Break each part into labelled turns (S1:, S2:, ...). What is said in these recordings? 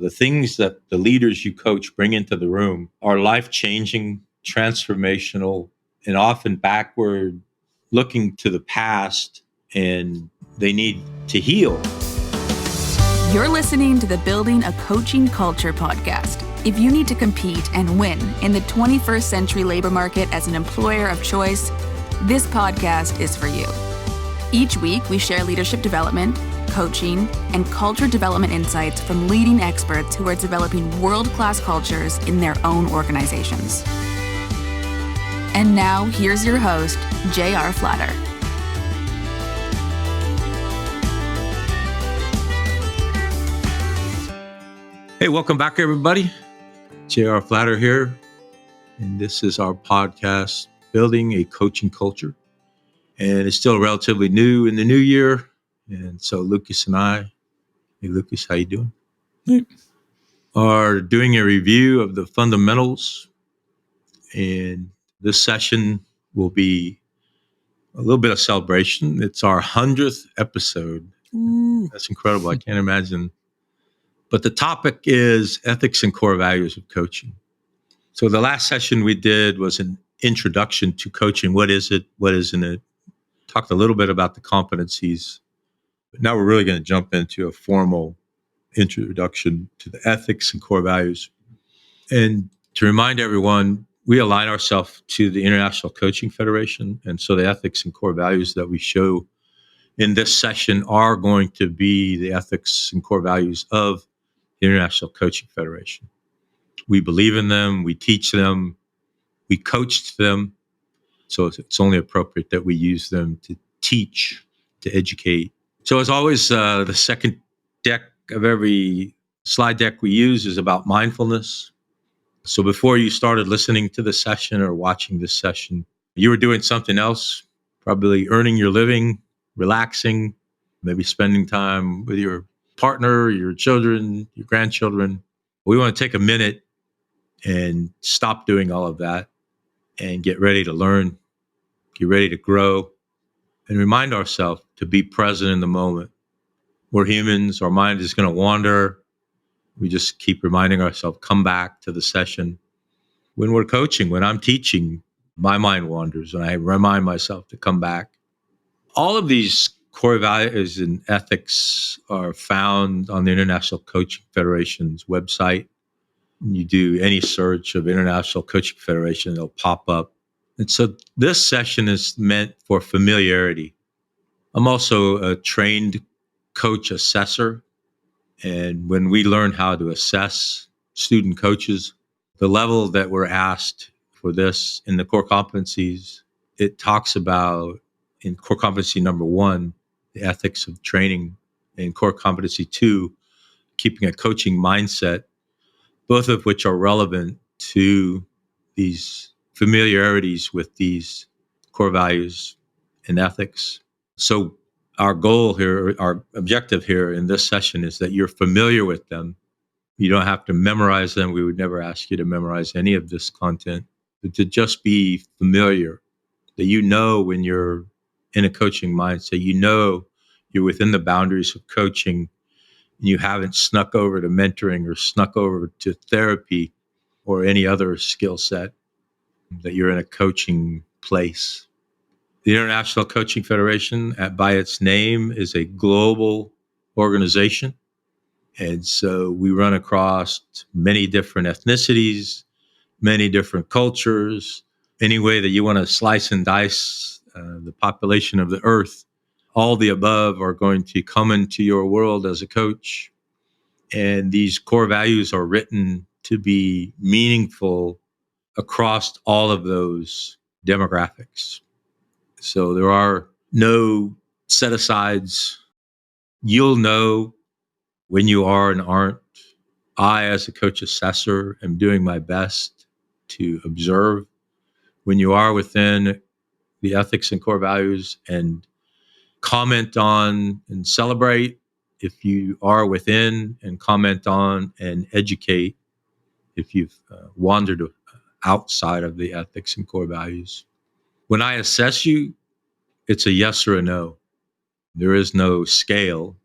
S1: The things that the leaders you coach bring into the room are life-changing, transformational, and often backward, looking to the past, and they need to heal.
S2: You're listening to the Building a Coaching Culture podcast. If you need to compete and win in the 21st century labor market as an employer of choice, this podcast is for you. Each week, we share leadership development, coaching, and culture development insights from leading experts who are developing world-class cultures in their own organizations. And now, here's your host, J.R. Flatter.
S1: Hey, welcome back, everybody. J.R. Flatter here, and this is our podcast, Building a Coaching Culture. And it's still relatively new in the new year. And so Lucas and I, hey Lucas, how you doing?
S3: Hey.
S1: Are doing a review of the fundamentals. And this session will be a little bit of celebration. It's our 100th episode.
S3: Ooh.
S1: That's incredible. I can't imagine. But the topic is ethics and core values of coaching. So the last session we did was an introduction to coaching. What is it? What isn't it? Talked a little bit about the competencies. But now we're really going to jump into a formal introduction to the ethics and core values. And to remind everyone, we align ourselves to the International Coaching Federation. And so the ethics and core values that we show in this session are going to be the ethics and core values of the International Coaching Federation. We believe in them, we teach them, we coach them. So it's only appropriate that we use them to teach, to educate. So as always, the second deck of every slide deck we use is about mindfulness. So before you started listening to the session or watching this session, you were doing something else, probably earning your living, relaxing, maybe spending time with your partner, your children, your grandchildren. We want to take a minute and stop doing all of that and get ready to learn, get ready to grow, and remind ourselves to be present in the moment. We're humans, our mind is going to wander. We just keep reminding ourselves, come back to the session. When we're coaching, when I'm teaching, my mind wanders, and I remind myself to come back. All of these core values and ethics are found on the International Coaching Federation's website. You do any search of International Coaching Federation, it'll pop up. And so this session is meant for familiarity. I'm also a trained coach assessor. And when we learn how to assess student coaches, the level that we're asked for this in the core competencies, it talks about in core competency number 1, the ethics of training, and core competency 2, keeping a coaching mindset, both of which are relevant to these familiarities with these core values and ethics. So our goal here, our objective here in this session is that you're familiar with them. You don't have to memorize them. We would never ask you to memorize any of this content, but to just be familiar, that you know when you're in a coaching mindset, you know you're within the boundaries of coaching, and you haven't snuck over to mentoring or snuck over to therapy or any other skill set, that you're in a coaching place. The International Coaching Federation, by its name, is a global organization. And so we run across many different ethnicities, many different cultures, any way that you want to slice and dice the population of the earth. All the above are going to come into your world as a coach. And these core values are written to be meaningful across all of those demographics. So there are no set-asides. You'll know when you are and aren't. I, as a coach assessor, am doing my best to observe when you are within the ethics and core values and comment on and celebrate if you are within, and comment on and educate if you've wandered outside of the ethics and core values. When I assess you, it's a yes or a no. There is no scale.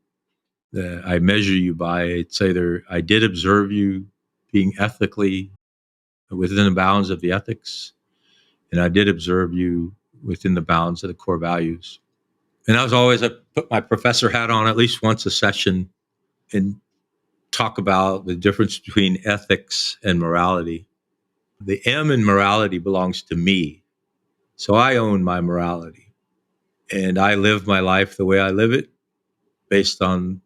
S1: that I measure you by. It's either I did observe you being ethically within the bounds of the ethics, and I did observe you within the bounds of the core values. And as always, I put my professor hat on at least once a session and talk about the difference between ethics and morality. The M in morality belongs to me. So I own my morality. And I live my life the way I live it based on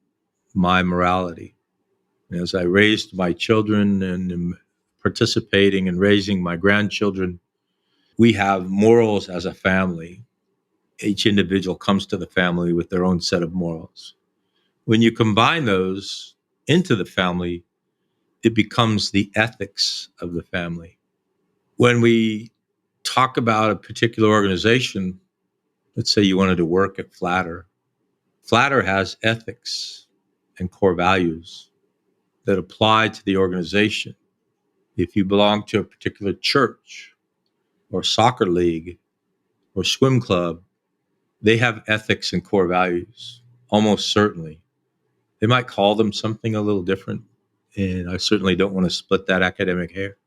S1: my morality. And as I raised my children and am participating in raising my grandchildren, we have morals as a family. Each individual comes to the family with their own set of morals. When you combine those into the family, it becomes the ethics of the family. When we talk about a particular organization, let's say you wanted to work at Flatter. Flatter has ethics and core values that apply to the organization. If you belong to a particular church or soccer league or swim club, they have ethics and core values, almost certainly. They might call them something a little different, and I certainly don't want to split that academic hair.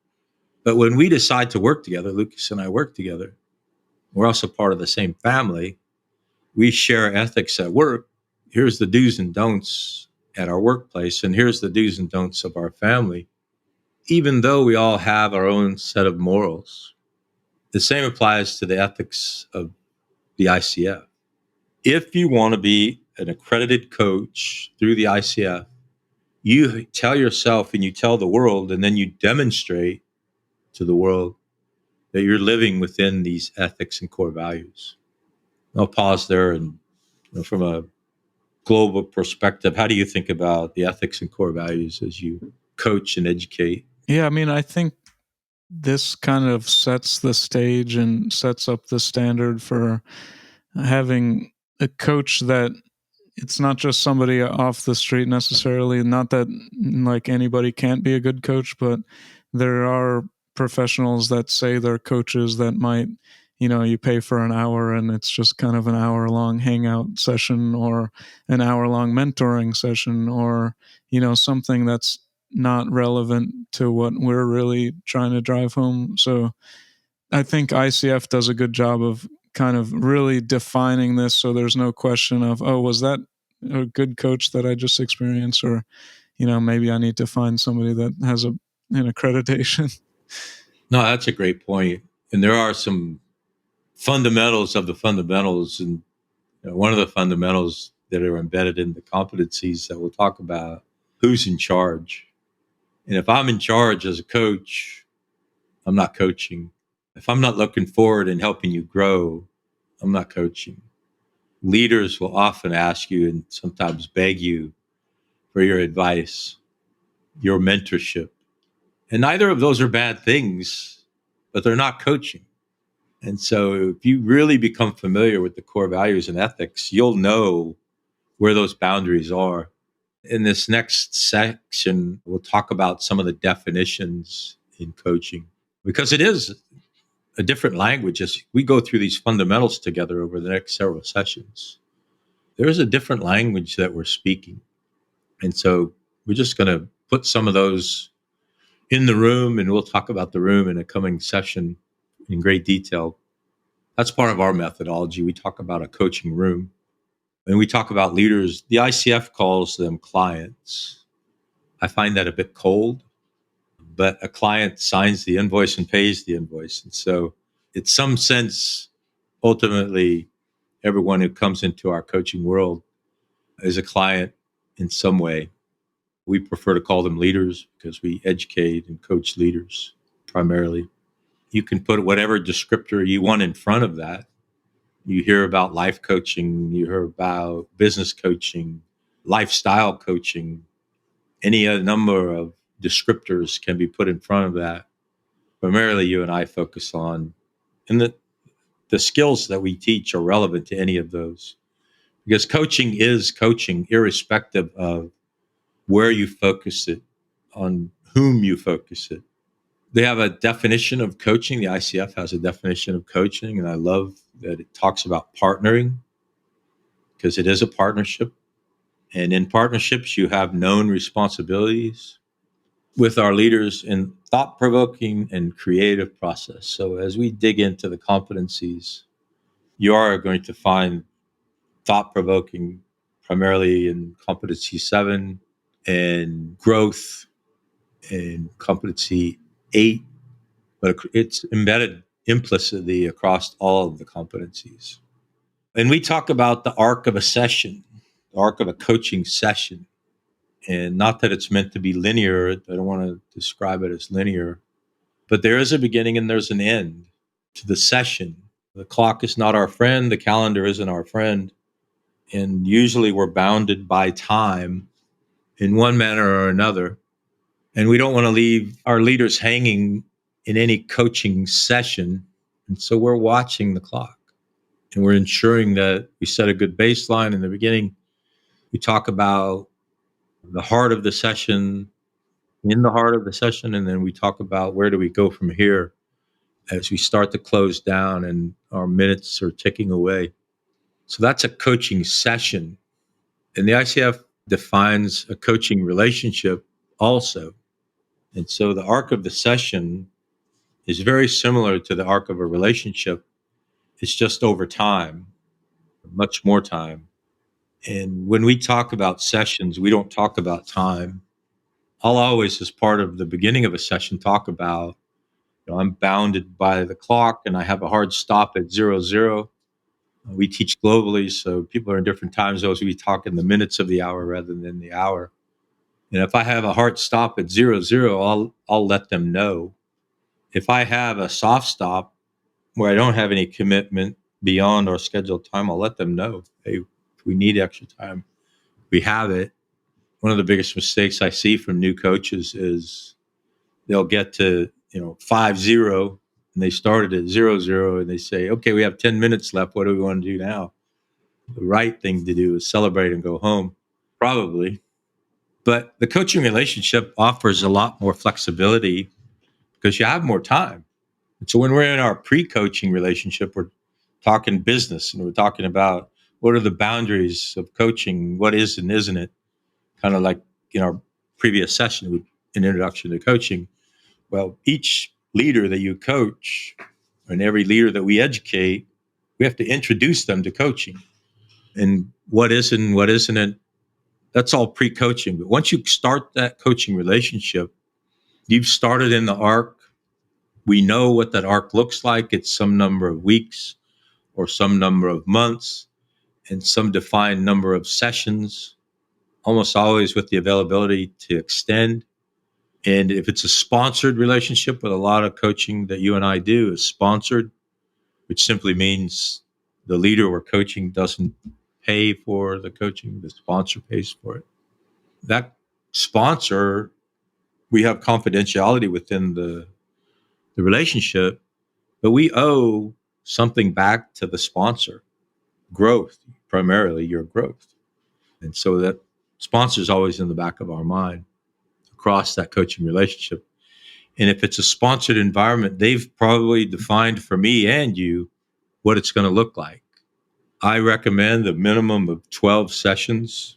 S1: But when we decide to work together, Lucas and I work together, we're also part of the same family. We share ethics at work. Here's the do's and don'ts at our workplace, and here's the do's and don'ts of our family. Even though we all have our own set of morals, the same applies to the ethics of the ICF. If you want to be an accredited coach through the ICF, you tell yourself and you tell the world, and then you demonstrate to the world that you're living within these ethics and core values. I'll pause there and from a global perspective, how do you think about the ethics and core values as you coach and educate?
S3: Yeah, I mean, I think this kind of sets the stage and sets up the standard for having a coach that it's not just somebody off the street necessarily. Not that like anybody can't be a good coach, but there are professionals that say they're coaches that might, you pay for an hour and it's just kind of an hour long hangout session or an hour long mentoring session or, something that's not relevant to what we're really trying to drive home. So I think ICF does a good job of kind of really defining this so there's no question of, oh, was that a good coach that I just experienced? Or, maybe I need to find somebody that has an accreditation.
S1: No, that's a great point. And there are some fundamentals of the fundamentals. And one of the fundamentals that are embedded in the competencies that we'll talk about, who's in charge. And if I'm in charge as a coach, I'm not coaching. If I'm not looking forward and helping you grow, I'm not coaching. Leaders will often ask you and sometimes beg you for your advice, your mentorship. And neither of those are bad things, but they're not coaching. And so if you really become familiar with the core values and ethics, you'll know where those boundaries are. In this next section, we'll talk about some of the definitions in coaching because it is a different language as we go through these fundamentals together over the next several sessions. There is a different language that we're speaking. And so we're just going to put some of those in the room, and we'll talk about the room in a coming session in great detail. That's part of our methodology. We talk about a coaching room. And we talk about leaders. The ICF calls them clients. I find that a bit cold, but a client signs the invoice and pays the invoice. And so in some sense, ultimately, everyone who comes into our coaching world is a client in some way. We prefer to call them leaders because we educate and coach leaders primarily. You can put whatever descriptor you want in front of that. You hear about life coaching, you hear about business coaching, lifestyle coaching. Any number of descriptors can be put in front of that. Primarily, you and I focus on, and the skills that we teach are relevant to any of those. Because coaching is coaching, irrespective of where you focus it, on whom you focus it. They have a definition of coaching. The ICF has a definition of coaching, and I love that it talks about partnering because it is a partnership. And in partnerships, you have known responsibilities with our leaders in thought-provoking and creative process. So as we dig into the competencies, you are going to find thought-provoking primarily in competency 7 and growth in competency 8, but it's embedded implicitly across all of the competencies. And we talk about the arc of a session, the arc of a coaching session. And not that it's meant to be linear. I don't want to describe it as linear, but there is a beginning and there's an end to the session. The clock is not our friend. The calendar isn't our friend. And usually we're bounded by time in one manner or another. And we don't want to leave our leaders hanging in any coaching session. And so we're watching the clock and we're ensuring that we set a good baseline in the beginning. We talk about the heart of the session, in the heart of the session, and then we talk about where do we go from here as we start to close down and our minutes are ticking away. So that's a coaching session. And the ICF defines a coaching relationship also. And so the arc of the session is very similar to the arc of a relationship. It's just over time, much more time. And when we talk about sessions, we don't talk about time. I'll always, as part of the beginning of a session, talk about, I'm bounded by the clock and I have a hard stop at 00. We teach globally, so people are in different time zones. We talk in the minutes of the hour rather than the hour. And if I have a hard stop at 00, I'll let them know. If I have a soft stop where I don't have any commitment beyond our scheduled time, I'll let them know. Hey, if we need extra time, we have it. One of the biggest mistakes I see from new coaches is they'll get to 5-0 and they started at 00 and they say, okay, we have 10 minutes left. What do we want to do now? The right thing to do is celebrate and go home, probably. But the coaching relationship offers a lot more flexibility because you have more time. And so when we're in our pre-coaching relationship, we're talking business and we're talking about what are the boundaries of coaching, what is and isn't it, kind of like in our previous session with an introduction to coaching. Well, each leader that you coach and every leader that we educate, we have to introduce them to coaching and what is and what isn't it. That's all pre-coaching. But once you start that coaching relationship, you've started in the arc. We know what that arc looks like. It's some number of weeks or some number of months and some defined number of sessions, almost always with the availability to extend. And if it's a sponsored relationship, with a lot of coaching that you and I do is sponsored, which simply means the leader we're coaching doesn't pay for the coaching, the sponsor pays for it. That sponsor, we have confidentiality within the relationship, but we owe something back to the sponsor, growth, primarily your growth. And so that sponsor is always in the back of our mind across that coaching relationship. And if it's a sponsored environment, they've probably defined for me and you what it's going to look like. I recommend a minimum of 12 sessions.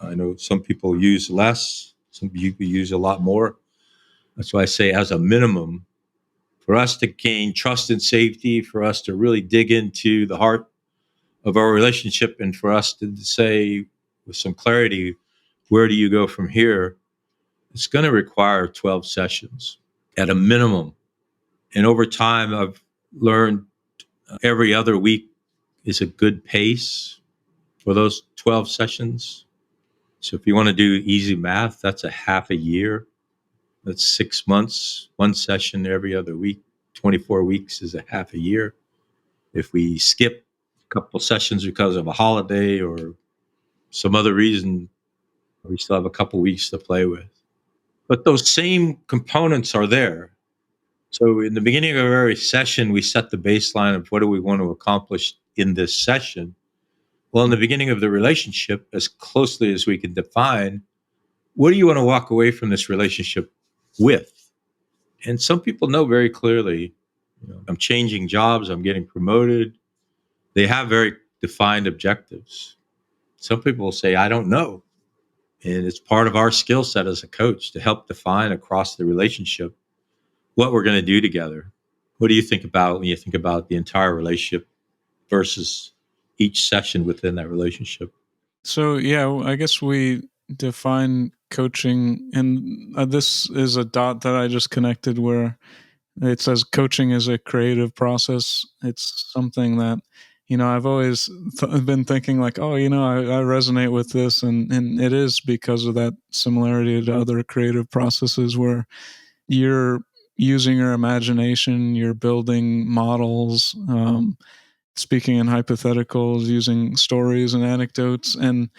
S1: I know some people use less, some people use a lot more. That's why I say as a minimum, for us to gain trust and safety, for us to really dig into the heart of our relationship, and for us to say with some clarity, where do you go from here? It's going to require 12 sessions at a minimum. And over time, I've learned every other week is a good pace for those 12 sessions. So if you want to do easy math, that's a half a year. That's 6 months, one session every other week. 24 weeks is a half a year. If we skip a couple sessions because of a holiday or some other reason, we still have a couple weeks to play with. But those same components are there. So in the beginning of every session, we set the baseline of what do we want to accomplish in this session. Well, in the beginning of the relationship, as closely as we can define, what do you want to walk away from this relationship with? And some people know very clearly, I'm changing jobs, I'm getting promoted. They have very defined objectives. Some people will say, I don't know. And it's part of our skill set as a coach to help define across the relationship what we're going to do together. What do you think about when you think about the entire relationship versus each session within that relationship?
S3: So, yeah, I guess we define coaching, and this is a dot that I just connected where it says coaching is a creative process. It's something that, I've always been thinking like, oh, I resonate with this. And it is because of that similarity to other creative processes where you're using your imagination, you're building models, speaking in hypotheticals, using stories and anecdotes. And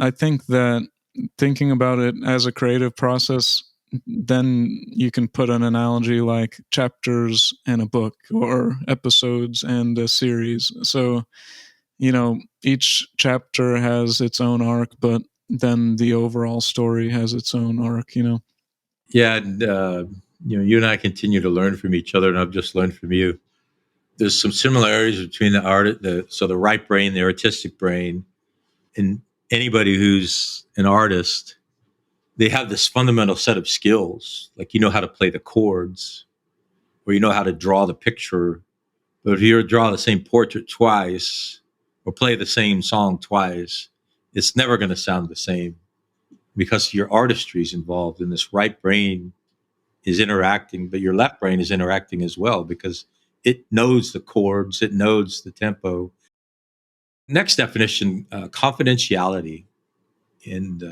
S3: I think that thinking about it as a creative process, then you can put an analogy like chapters in a book or episodes and a series. So, each chapter has its own arc, but then the overall story has its own arc.
S1: Yeah, and, you and I continue to learn from each other, and I've just learned from you. There's some similarities between the right brain, the artistic brain, and anybody who's an artist. They have this fundamental set of skills, like how to play the chords, or how to draw the picture. But if you draw the same portrait twice, or play the same song twice, it's never going to sound the same because your artistry is involved, and this right brain is interacting, but your left brain is interacting as well because it knows the chords, it knows the tempo. Next definition, confidentiality. And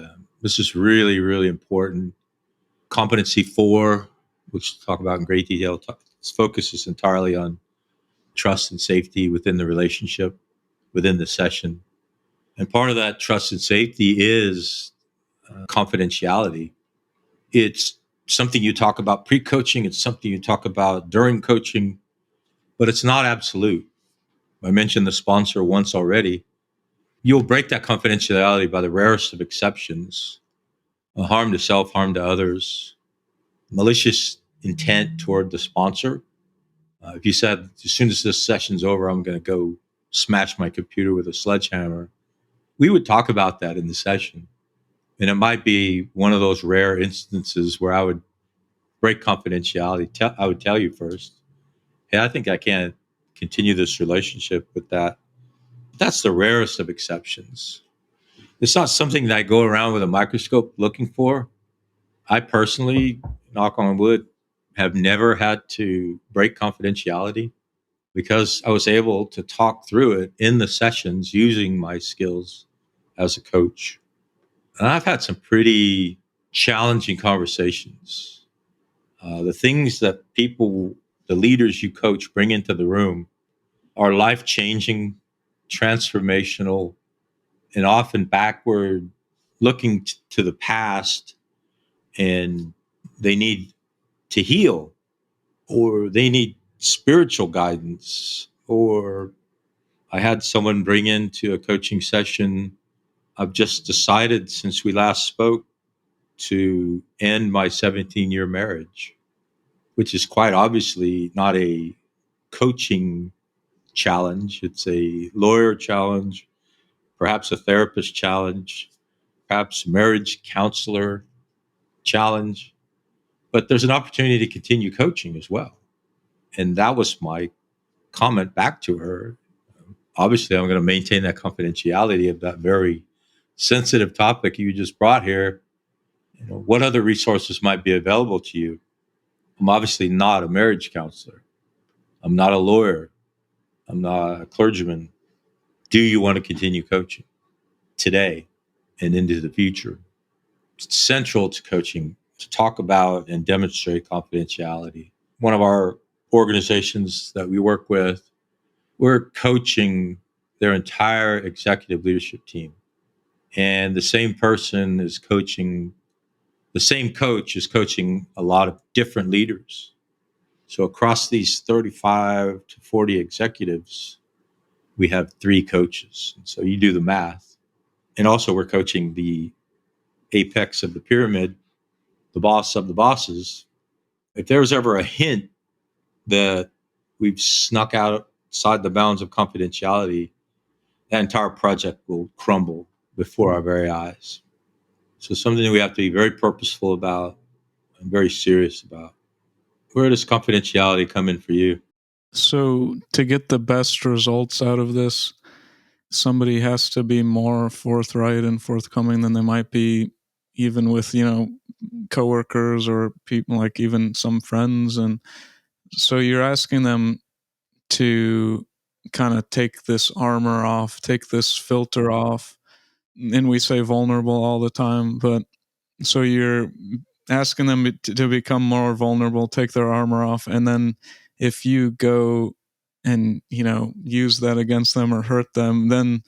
S1: this is really, really important. Competency 4, which we'll talk about in great detail, focuses entirely on trust and safety within the relationship, within the session. And part of that trust and safety is confidentiality. It's something you talk about pre-coaching. It's something you talk about during coaching, but it's not absolute. I mentioned the sponsor once already. You'll break that confidentiality by the rarest of exceptions. Harm to self, harm to others, malicious intent toward the sponsor. If you said, as soon as this session's over, I'm going to go smash my computer with a sledgehammer, we would talk about that in the session. And it might be one of those rare instances where I would break confidentiality. I would tell you first, hey, I think I can't continue this relationship with that. That's the rarest of exceptions. It's not something that I go around with a microscope looking for. I personally, knock on wood, have never had to break confidentiality because I was able to talk through it in the sessions using my skills as a coach. And I've had some pretty challenging conversations. The things that people, the leaders you coach, bring into the room are life-changing, transformational, and often backward looking to the past, and they need to heal, or they need spiritual guidance. Or I had someone bring into a coaching session, I've just decided since we last spoke to end my 17-year marriage, which is quite obviously not a coaching challenge. It's a lawyer challenge, perhaps a therapist challenge, perhaps marriage counselor challenge. But there's an opportunity to continue coaching as well. And that was my comment back to her. Obviously, I'm going to maintain that confidentiality of that very sensitive topic you just brought here. What other resources might be available to you? I'm obviously not a marriage counselor. I'm not a lawyer. I'm not a clergyman. Do you want to continue coaching today and into the future? It's central to coaching to talk about and demonstrate confidentiality. One of our organizations that we work with, we're coaching their entire executive leadership team. And the same person is coaching, the same coach is coaching a lot of different leaders. So across these 35 to 40 executives, we have 3 coaches. So you do the math. And also we're coaching the apex of the pyramid, the boss of the bosses. If there was ever a hint that we've snuck outside the bounds of confidentiality, that entire project will crumble before our very eyes. So something that we have to be very purposeful about and very serious about. Where does confidentiality come in for you?
S3: So to get the best results out of this, somebody has to be more forthright and forthcoming than they might be even with, coworkers or people, like even some friends. And so you're asking them to kind of take this armor off, take this filter off. And we say vulnerable all the time, but so you're asking them to become more vulnerable, take their armor off, and then if you go and use that against them or hurt them, then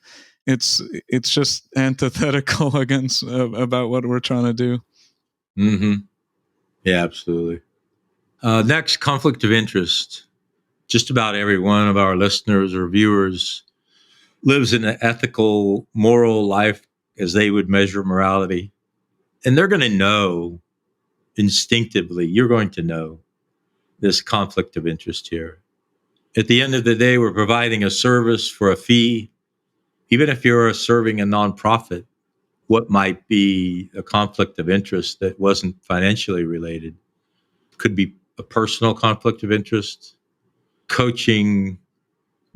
S3: it's just antithetical against about what we're trying to do.
S1: Mm-hmm. Yeah, absolutely. Next, conflict of interest. Just about every one of our listeners or viewers lives in an ethical, moral life as they would measure morality. And they're going to know instinctively, you're going to know this conflict of interest here. At the end of the day, we're providing a service for a fee. Even if you're serving a nonprofit, what might be a conflict of interest that wasn't financially related? Could be a personal conflict of interest, coaching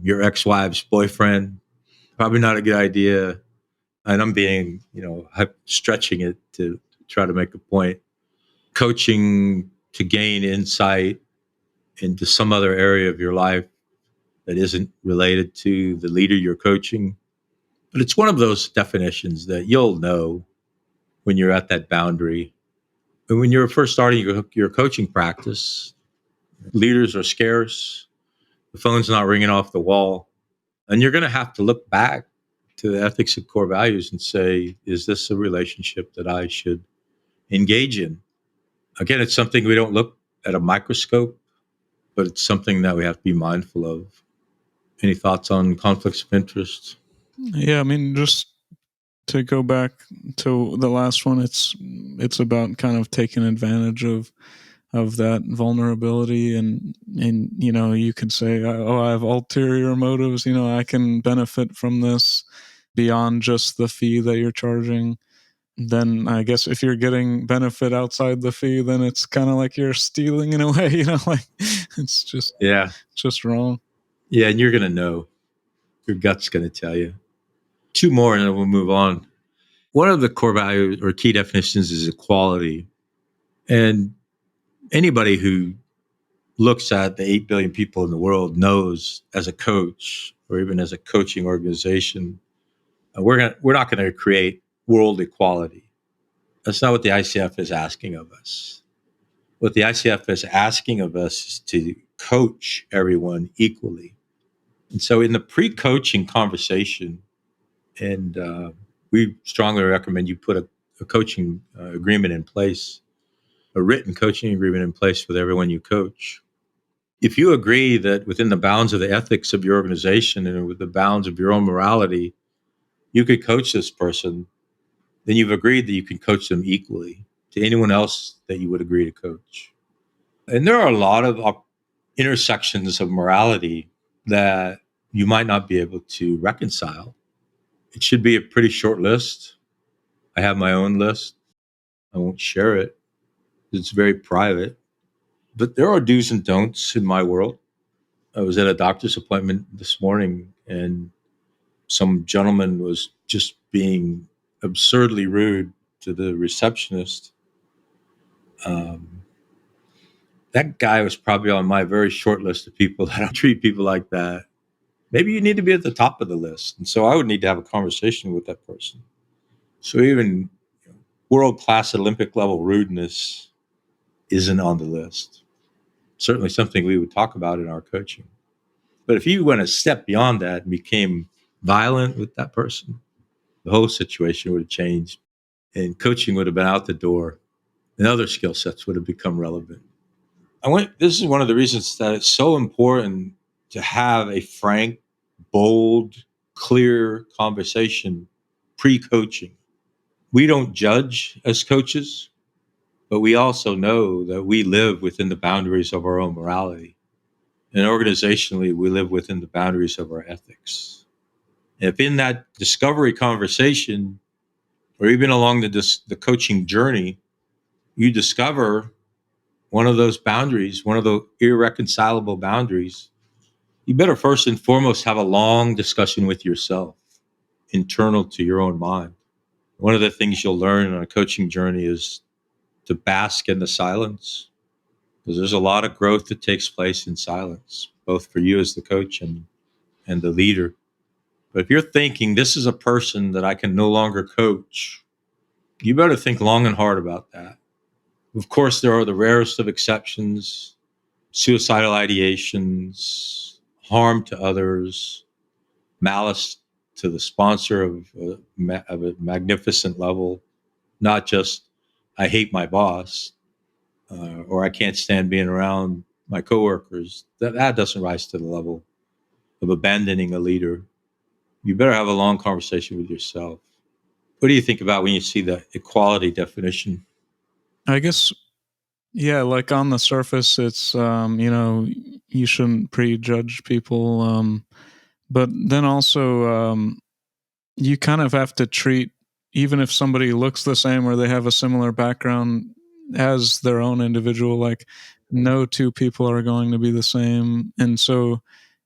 S1: your ex-wife's boyfriend. Probably not a good idea. And I'm being, stretching it to try to make a point. Coaching to gain insight into some other area of your life that isn't related to the leader you're coaching. But it's one of those definitions that you'll know when you're at that boundary. And when you're first starting your coaching practice, leaders are scarce. The phone's not ringing off the wall. And you're going to have to look back to the ethics and core values and say, is this a relationship that I should engage in? Again, it's something we don't look at a microscope, but it's something that we have to be mindful of. Any thoughts on conflicts of interest?
S3: Yeah, I mean, just to go back to the last one, it's about kind of taking advantage of that vulnerability, and you could say, oh, I have ulterior motives, I can benefit from this beyond just the fee that you're charging. Then I guess if you're getting benefit outside the fee, then it's kind of like you're stealing in a way, like it's just wrong.
S1: Yeah, and you're going to know. Your gut's going to tell you. Two more and then we'll move on. One of the core values or key definitions is equality. And anybody who looks at the 8 billion people in the world knows, as a coach or even as a coaching organization, we're not going to create world equality. That's not what the ICF is asking of us. What the ICF is asking of us is to coach everyone equally. And so in the pre-coaching conversation, and we strongly recommend you put a coaching agreement in place, a written coaching agreement in place with everyone you coach. If you agree that within the bounds of the ethics of your organization and with the bounds of your own morality, you could coach this person, then you've agreed that you can coach them equally to anyone else that you would agree to coach. And there are a lot of intersections of morality that you might not be able to reconcile. It should be a pretty short list. I have my own list. I won't share it. It's very private. But there are do's and don'ts in my world. I was at a doctor's appointment this morning and some gentleman was just being absurdly rude to the receptionist. That guy was probably on my very short list of people that don't treat people like that. Maybe you need to be at the top of the list. And so I would need to have a conversation with that person. So even world-class Olympic level rudeness isn't on the list. Certainly something we would talk about in our coaching. But if you went a step beyond that and became violent with that person, the whole situation would have changed and coaching would have been out the door and other skill sets would have become relevant. This is one of the reasons that it's so important to have a frank, bold, clear conversation pre-coaching. We don't judge as coaches, but we also know that we live within the boundaries of our own morality. And organizationally, we live within the boundaries of our ethics. If in that discovery conversation, or even along the coaching journey, you discover one of those boundaries, one of the irreconcilable boundaries, you better first and foremost have a long discussion with yourself, internal to your own mind. One of the things you'll learn on a coaching journey is to bask in the silence, because there's a lot of growth that takes place in silence, both for you as the coach and the leader. But if you're thinking this is a person that I can no longer coach, you better think long and hard about that. Of course, there are the rarest of exceptions: suicidal ideations, harm to others, malice to the sponsor of a magnificent level, not just I hate my boss, or I can't stand being around my coworkers. That doesn't rise to the level of abandoning a leader. You better have a long conversation with yourself. What do you think about when you see the equality definition?
S3: I guess, yeah, like on the surface, it's, you shouldn't prejudge people. But then also, you kind of have to treat, even if somebody looks the same or they have a similar background, as their own individual. Like, no two people are going to be the same. And so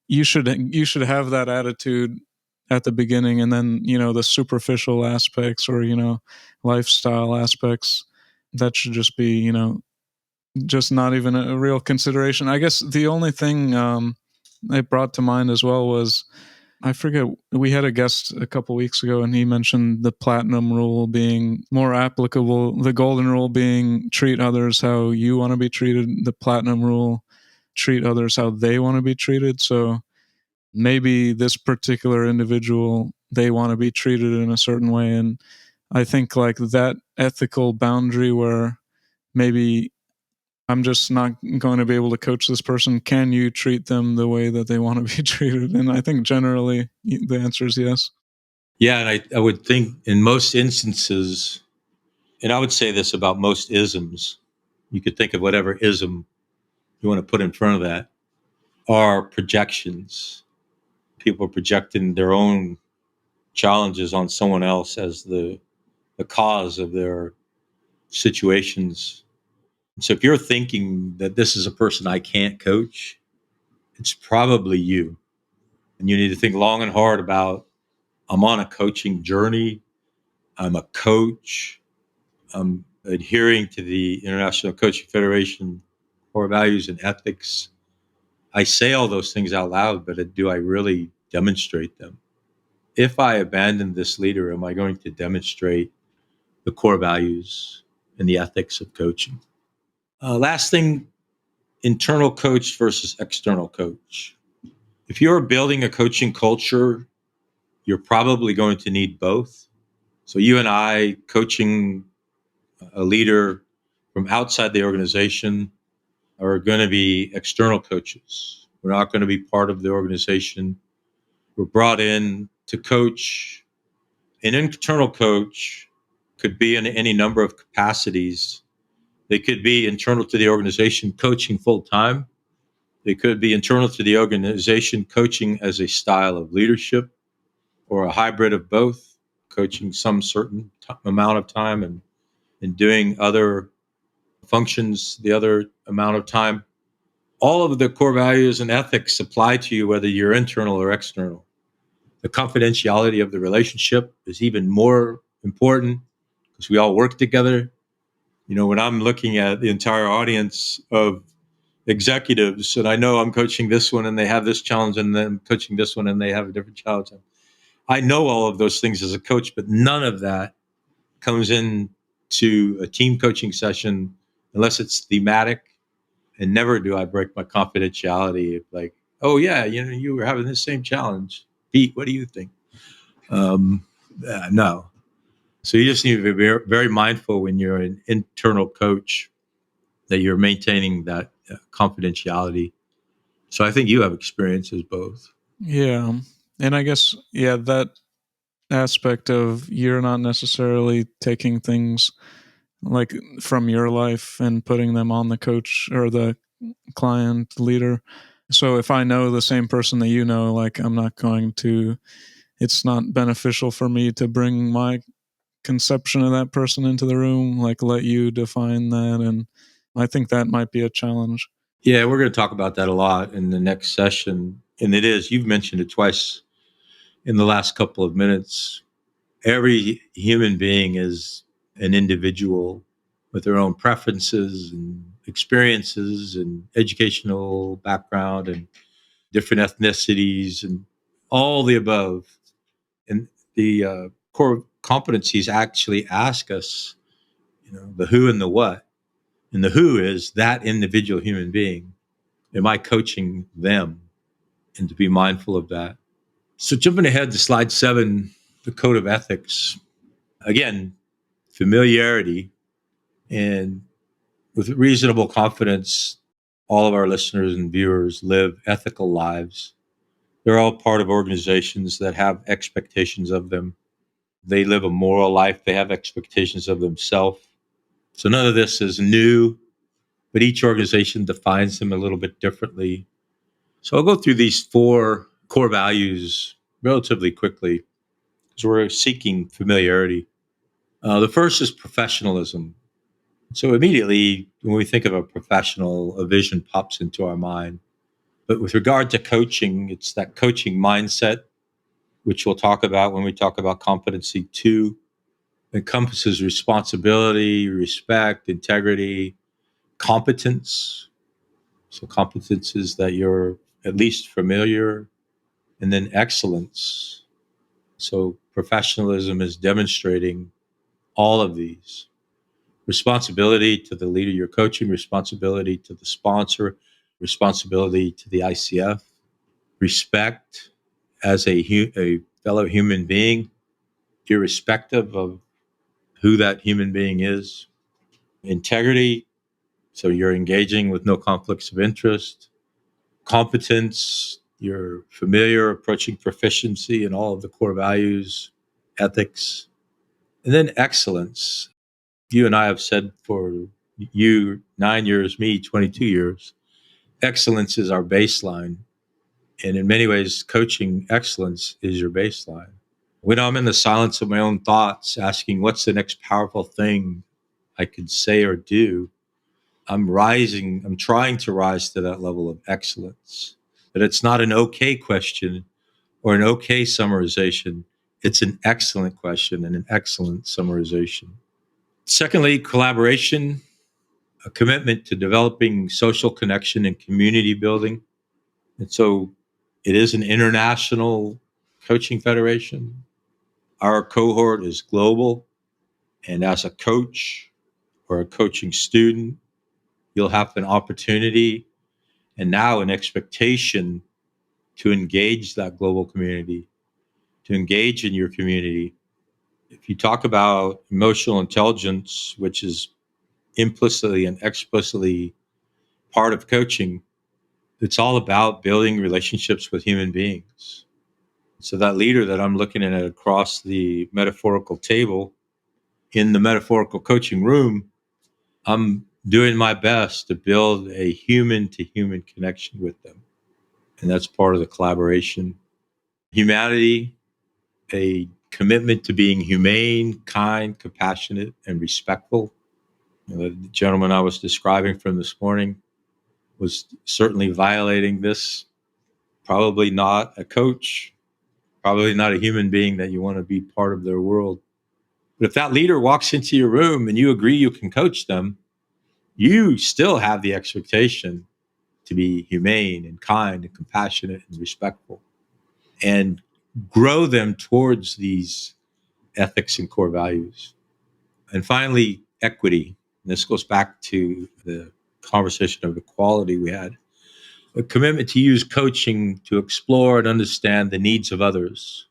S3: you should have that attitude at the beginning, and then the superficial aspects, or lifestyle aspects, that should just be just not even a real consideration. I guess the only thing it brought to mind as well was, I forget, we had a guest a couple weeks ago and he mentioned the platinum rule being more applicable, the golden rule being treat others how you want to be treated, the platinum rule treat others how they want to be treated. So maybe this particular individual, they want to be treated in a certain way. And I think like that ethical boundary where maybe I'm just not going to be able to coach this person, can you treat them the way that they want to be treated? And I think generally the answer is yes.
S1: Yeah, and I would think in most instances, and I would say this about most isms, you could think of whatever ism you want to put in front of that, are projections. People projecting their own challenges on someone else as the cause of their situations. So if you're thinking that this is a person I can't coach, it's probably you. And you need to think long and hard about, I'm on a coaching journey. I'm a coach. I'm adhering to the International Coaching Federation core values and ethics. I say all those things out loud, but do I really demonstrate them? If I abandon this leader, am I going to demonstrate the core values and the ethics of coaching? Last thing, internal coach versus external coach. If you're building a coaching culture, you're probably going to need both. So you and I coaching a leader from outside the organization are going to be external coaches. We're not going to be part of the organization. We're brought in to coach. An internal coach could be in any number of capacities. They could be internal to the organization coaching full time. They could be internal to the organization coaching as a style of leadership, or a hybrid of both, coaching some certain amount of time and doing other functions the other amount of time. All of the core values and ethics apply to you whether you're internal or external. The confidentiality of the relationship is even more important because we all work together. When I'm looking at the entire audience of executives, and I know I'm coaching this one and they have this challenge, and then I'm coaching this one and they have a different challenge, I know all of those things as a coach, but none of that comes in to a team coaching session unless it's thematic. And never do I break my confidentiality. Like, oh yeah, you were having this same challenge, Pete. What do you think? No. So you just need to be very, very mindful when you're an internal coach that you're maintaining that confidentiality. So I think you have experiences both.
S3: Yeah. And I guess, yeah, that aspect of you're not necessarily taking things like from your life and putting them on the coach or the client leader. So if I know the same person that like I'm not going to it's not beneficial for me to bring my conception of that person into the room, like let you define that. And I think that might be a challenge.
S1: Yeah, we're going to talk about that a lot in the next session. And it is, you've mentioned it twice in the last couple of minutes. Every human being is an individual with their own preferences and experiences and educational background and different ethnicities and all the above. And the core competencies actually ask us, the who and the what. And the who is that individual human being. Am I coaching them? And to be mindful of that. So jumping ahead to slide 7, the code of ethics. Again, familiarity, and with reasonable confidence, all of our listeners and viewers live ethical lives. They're all part of organizations that have expectations of them. They live a moral life. They have expectations of themselves. So none of this is new, but each organization defines them a little bit differently. So I'll go through these 4 core values relatively quickly because we're seeking familiarity. The first is professionalism. So immediately when we think of a professional, a vision pops into our mind. But with regard to coaching, it's that coaching mindset, which we'll talk about when we talk about competency 2. It encompasses responsibility, respect, integrity, competence. So competence is that you're at least familiar, and then excellence. So professionalism is demonstrating all of these. Responsibility to the leader you're coaching, responsibility to the sponsor, responsibility to the ICF, respect as a fellow human being, irrespective of who that human being is, integrity, so you're engaging with no conflicts of interest, competence, you're familiar, approaching proficiency in all of the core values, ethics, and then excellence. You and I have said for you 9 years, me 22 years, excellence is our baseline. And in many ways, coaching excellence is your baseline. When I'm in the silence of my own thoughts, asking what's the next powerful thing I could say or do, I'm trying to rise to that level of excellence. But it's not an okay question or an okay summarization. It's an excellent question and an excellent summarization. Secondly, collaboration, a commitment to developing social connection and community building. And so it is an international coaching federation. Our cohort is global. And as a coach or a coaching student, you'll have an opportunity and now an expectation to engage that global community, to engage in your community. If you talk about emotional intelligence, which is implicitly and explicitly part of coaching, it's all about building relationships with human beings. So that leader that I'm looking at across the metaphorical table in the metaphorical coaching room, I'm doing my best to build a human to human connection with them. And that's part of the collaboration. Humanity, a commitment to being humane, kind, compassionate, and respectful. The gentleman I was describing from this morning was certainly violating this. Probably not a coach, probably not a human being that you want to be part of their world. But if that leader walks into your room and you agree you can coach them, you still have the expectation to be humane and kind and compassionate and respectful and grow them towards these ethics and core values. And finally, equity. And this goes back to the conversation of equality we had. A commitment to use coaching to explore and understand the needs of others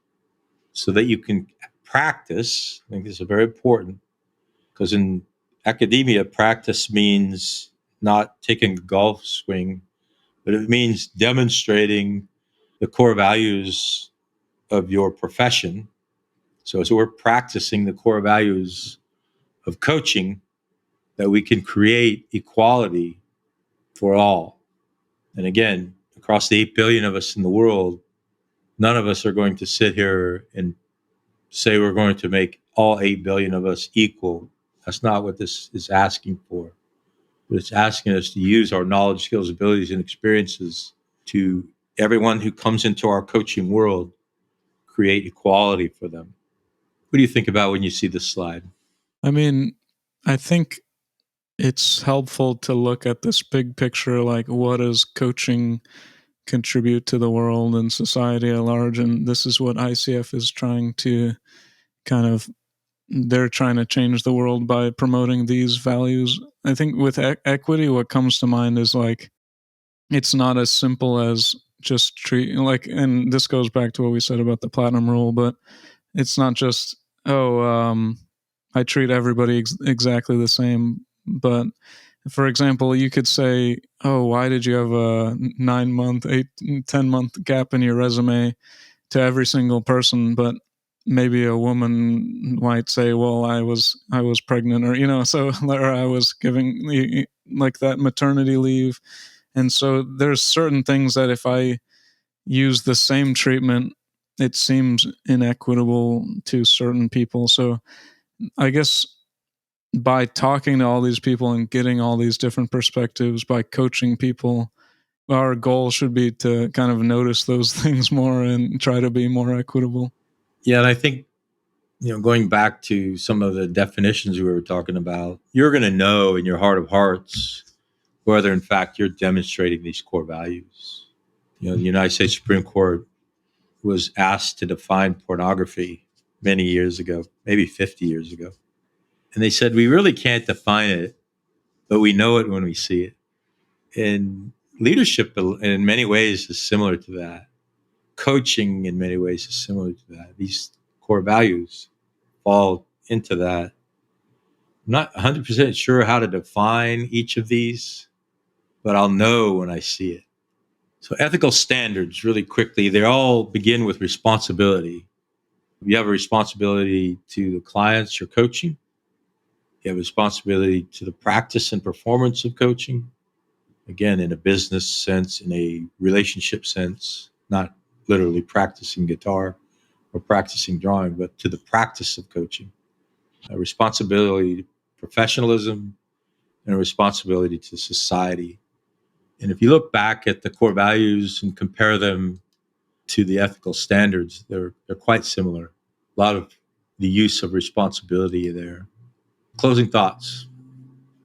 S1: so that you can practice. I think this is very important because in academia, practice means not taking a golf swing, but it means demonstrating the core values of your profession. So as we're practicing the core values of coaching, that we can create equality for all. And again, across the 8 billion of us in the world, None of us are going to sit here and say we're going to make all 8 billion of us equal. That's not what this is asking for. But it's asking us to use our knowledge, skills, abilities, and experiences to everyone who comes into our coaching world, create equality for them. What do you think about when you see this slide?
S3: I mean, I think it's helpful to look at this big picture, like what does coaching contribute to the world and society at large? And this is what ICF is trying to they're trying to change the world by promoting these values. I think with equity, what comes to mind is like, it's not as simple as just treat, like, and this goes back to what we said about the platinum rule, but it's not just, I treat everybody exactly the same. But for example, you could say, oh, why did you have a 9-month, 10-month gap in your resume to every single person? But maybe a woman might say, well, I was pregnant, or, so, or I was giving like that maternity leave. And so there's certain things that if I use the same treatment, it seems inequitable to certain people. So I guess by talking to all these people and getting all these different perspectives, by coaching people, our goal should be to kind of notice those things more and try to be more equitable.
S1: Yeah, and I think, going back to some of the definitions we were talking about, you're going to know in your heart of hearts whether, in fact, you're demonstrating these core values. The United States Supreme Court was asked to define pornography many years ago, maybe 50 years ago. And they said, we really can't define it, but we know it when we see it. And leadership in many ways is similar to that. Coaching in many ways is similar to that. These core values fall into that. I'm not 100% sure how to define each of these, but I'll know when I see it. So ethical standards, really quickly, they all begin with responsibility. You have a responsibility to the clients you're coaching. You have a responsibility to the practice and performance of coaching. Again, in a business sense, in a relationship sense, not literally practicing guitar or practicing drawing, but to the practice of coaching. A responsibility to professionalism and a responsibility to society. And if you look back at the core values and compare them to the ethical standards, they're quite similar. A lot of the use of responsibility there. Closing thoughts.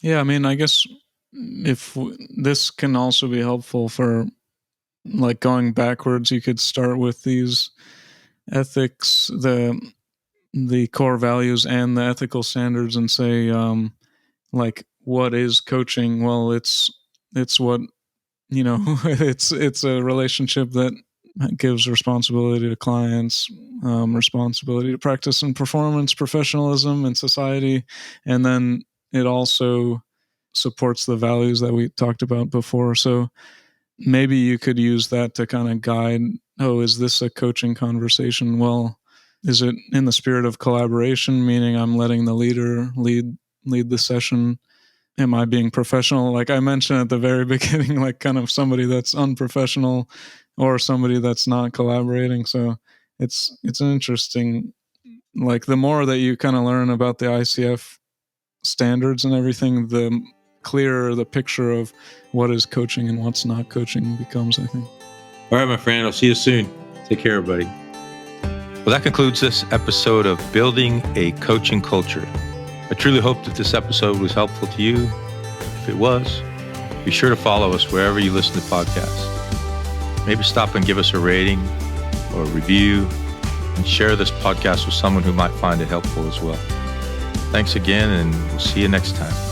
S3: Yeah, I mean, I guess if this can also be helpful for like going backwards, you could start with these ethics, the core values and the ethical standards, and say, like, what is coaching? Well, it's what, it's a relationship that gives responsibility to clients, responsibility to practice and performance, professionalism and society. And then it also supports the values that we talked about before. So maybe you could use that to kind of guide, oh, is this a coaching conversation? Well, is it in the spirit of collaboration, meaning I'm letting the leader lead the session? Am I being professional? Like I mentioned at the very beginning, like kind of somebody that's unprofessional or somebody that's not collaborating. So it's an interesting, like the more that you kind of learn about the ICF standards and everything, the clearer the picture of what is coaching and what's not coaching becomes, I think.
S1: All right, my friend, I'll see you soon. Take care, everybody. Well, that concludes this episode of Building a Coaching Culture. I truly hope that this episode was helpful to you. If it was, be sure to follow us wherever you listen to podcasts. Maybe stop and give us a rating or a review and share this podcast with someone who might find it helpful as well. Thanks again, and we'll see you next time.